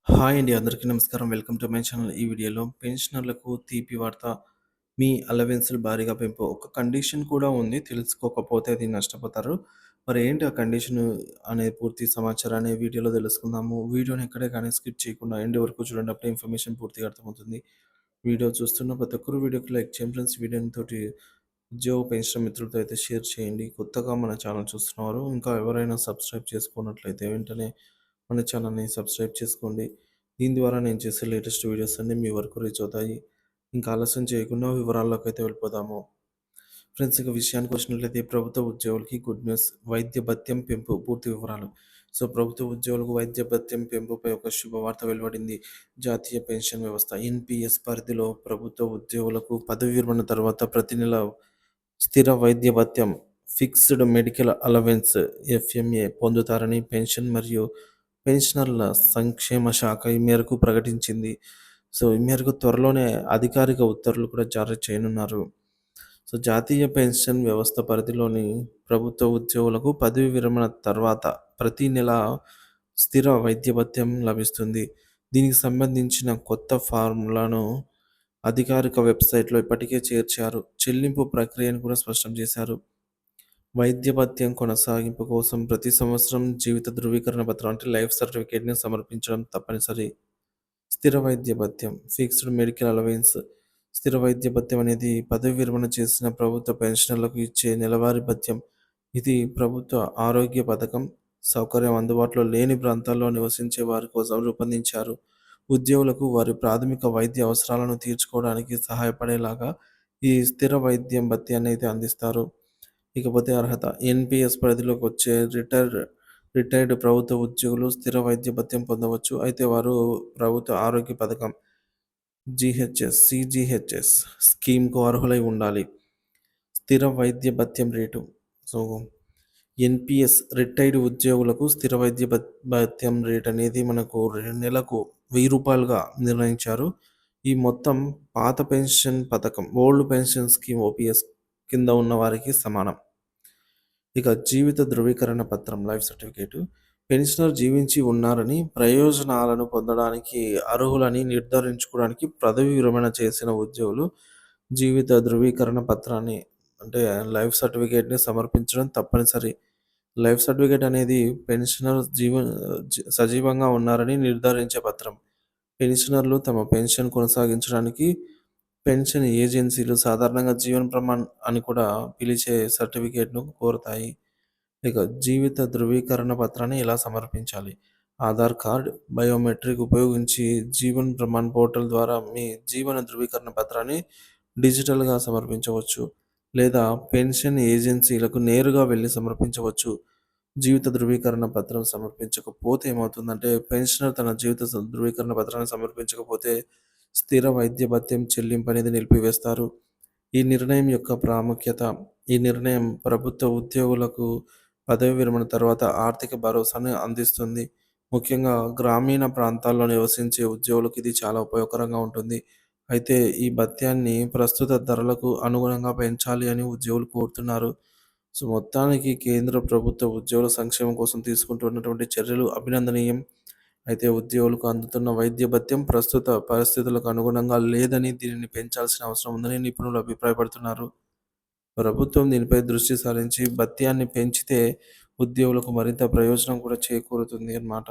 Hi అండి. అందరికీ నమస్కారం. Welcome to my channel. ఈ వీడియోలో పెన్షనర్లకు తీపి వార్త. మీ అలవెన్స్‌లు భారీగా పెంపు. ఒక కండిషన్ కూడా ఉంది. తెలుసుకోకపోతే అది నష్టపోతారు. మరి ఏంటి ఆ కండిషను అనే పూర్తి సమాచారాన్ని వీడియోలో తెలుసుకుందాము. వీడియోని ఎక్కడే కానీ స్కిప్ చేయకుండా ఎండ్ వరకు చూడండి. అప్పుడే ఇన్ఫర్మేషన్ పూర్తిగా అర్థమవుతుంది. వీడియో చూస్తున్న ప్రతి ఒక్కరు వీడియోకి లైక్ చేయండి ఫ్రెండ్స్. వీడియోని తోటి ఉద్యోగ పెన్షన్ మిత్రులతో అయితే షేర్ చేయండి. కొత్తగా మన ఛానల్ చూస్తున్నవారు ఇంకా ఎవరైనా సబ్స్క్రైబ్ చేసుకున్నట్లయితే వెంటనే మన ఛానల్‌ని సబ్స్క్రైబ్ చేసుకోండి. దీని ద్వారా నేను చేసే లేటెస్ట్ వీడియోస్ అన్నీ మీ వరకు రీచ్ అవుతాయి. ఇంకా ఆలస్యం చేయకుండా వివరాల్లోకైతే వెళ్ళిపోదాము. ఫ్రెండ్స్ ఇక విషయానికొచ్చినట్లయితే ప్రభుత్వ ఉద్యోగులకి గుడ్ న్యూస్. వైద్య భత్యం పెంపు పూర్తి వివరాలు. ప్రభుత్వ ఉద్యోగులకు వైద్య భత్యం పెంపుపై ఒక శుభవార్త వెలువడింది. జాతీయ పెన్షన్ వ్యవస్థ ఎన్‌పీఎస్ పరిధిలో ప్రభుత్వ ఉద్యోగులకు పదవి విరమణ తర్వాత ప్రతి నెల స్థిర వైద్య భత్యం ఫిక్స్డ్ మెడికల్ అలవెన్స్ ఎఫ్ఎంఏ పొందుతారని పెన్షన్ మరియు పెన్షనర్ల సంక్షేమ శాఖ ఈ మేరకు ప్రకటించింది. ఈ మేరకు త్వరలోనే అధికారిక ఉత్తర్వులు కూడా జారీ చేయనున్నారు. జాతీయ పెన్షన్ వ్యవస్థ పరిధిలోని ప్రభుత్వ ఉద్యోగులకు పదవి విరమణ తర్వాత ప్రతి నెల స్థిర వైద్య భత్యం లభిస్తుంది. దీనికి సంబంధించిన కొత్త ఫార్ములాను అధికారిక వెబ్సైట్‌లో ఇప్పటికే చేర్చారు. చెల్లింపు ప్రక్రియను కూడా స్పష్టం చేశారు. వైద్య భత్యం కొనసాగింపు కోసం ప్రతి సంవత్సరం జీవిత ధృవీకరణ పత్రం అంటే లైఫ్ సర్టిఫికేట్‌ని సమర్పించడం తప్పనిసరి. స్థిర వైద్య భత్యం ఫిక్స్డ్ మెడికల్ అలవెన్స్. స్థిర వైద్య భత్యం అనేది పదవి విరమణ చేసిన ప్రభుత్వ పెన్షనర్లకు ఇచ్చే నెలవారీ భత్యం. ఇది ప్రభుత్వ ఆరోగ్య పథకం సౌకర్యం అందుబాటులో లేని ప్రాంతాల్లో నివసించే వారి కోసం రూపొందించారు. ఉద్యోగులకు వారి ప్రాథమిక వైద్య అవసరాలను తీర్చుకోవడానికి సహాయపడేలాగా ఈ స్థిర వైద్యం భత్యాన్ని అయితే అందిస్తారు. ఇకపోతే అర్హత ఎన్‌పీఎస్ పరిధిలోకి వచ్చే రిటైర్డ్ ప్రభుత్వ ఉద్యోగులు స్థిర వైద్య భత్యం పొందవచ్చు. అయితే వారు ప్రభుత్వ ఆరోగ్య పథకం సీజీహెచ్ఎస్ స్కీమ్‌కు అర్హులై ఉండాలి. స్థిర వైద్య భత్యం రేటు. సో, ఎన్‌పీఎస్ రిటైర్డ్ ఉద్యోగులకు స్థిర వైద్య భత్యం రేట్ అనేది మనకు నెలకు రూ. 1000గా నిర్ణయించారు. ఈ మొత్తం పాత పెన్షన్ పథకం ఓల్డ్ పెన్షన్ స్కీమ్ ఓపీఎస్ కింద ఉన్న వారికి సమానం. ఇక జీవిత ధృవీకరణ పత్రం లైఫ్ సర్టిఫికేటు. పెన్షనర్ జీవించి ఉన్నారని, ప్రయోజనాలను పొందడానికి అర్హులని నిర్ధారించుకోవడానికి పదవి విరమణ చేసిన ఉద్యోగులు జీవిత ధృవీకరణ పత్రాన్ని అంటే లైఫ్ సర్టిఫికేట్‌ని సమర్పించడం తప్పనిసరి. లైఫ్ సర్టిఫికేట్ అనేది పెన్షనర్ సజీవంగా ఉన్నారని నిర్ధారించే పత్రం. పెన్షనర్లు తమ పెన్షన్ కొనసాగించడానికి పెన్షన్ ఏజెన్సీలు సాధారణంగా జీవన్ ప్రమాణ్ అని కూడా పిలిచే సర్టిఫికేట్‌ను కోరతాయి. ఇక జీవిత ధృవీకరణ పత్రాన్ని ఎలా సమర్పించాలి? ఆధార్ కార్డ్, బయోమెట్రిక్ ఉపయోగించి జీవన్ ప్రమాణ్ పోర్టల్ ద్వారా మీ జీవన ధృవీకరణ పత్రాన్ని డిజిటల్‌గా సమర్పించవచ్చు. లేదా పెన్షన్ ఏజెన్సీలకు నేరుగా వెళ్లి సమర్పించవచ్చు. జీవిత ధృవీకరణ పత్రం సమర్పించకపోతే ఏమవుతుందంటే, పెన్షనర్ తన జీవిత ధృవీకరణ పత్రాన్ని సమర్పించకపోతే స్థిర వైద్య భత్యం చెల్లింపు అనేది నిలిపివేస్తారు. ఈ నిర్ణయం యొక్క ప్రాముఖ్యత. ఈ నిర్ణయం ప్రభుత్వ ఉద్యోగులకు పదవి విరమణ తర్వాత ఆర్థిక భరోసాను అందిస్తుంది. ముఖ్యంగా గ్రామీణ ప్రాంతాల్లో నివసించే ఉద్యోగులకు ఇది చాలా ఉపయోగకరంగా ఉంటుంది. అయితే ఈ భత్యాన్ని ప్రస్తుత ధరలకు అనుగుణంగా పెంచాలి అని ఉద్యోగులు కోరుతున్నారు. మొత్తానికి కేంద్ర ప్రభుత్వ ఉద్యోగుల సంక్షేమం కోసం తీసుకుంటున్నటువంటి చర్యలు అభినందనీయం. అయితే ఉద్యోగులకు అందుతున్న వైద్య భత్యం ప్రస్తుత పరిస్థితులకు అనుగుణంగా లేదని, దీనిని పెంచాల్సిన అవసరం ఉందని నిపుణులు అభిప్రాయపడుతున్నారు. ప్రభుత్వం దీనిపై దృష్టి సారించి భత్యాన్ని పెంచితే ఉద్యోగులకు మరింత ప్రయోజనం కూడా చేకూరుతుంది అన్నమాట.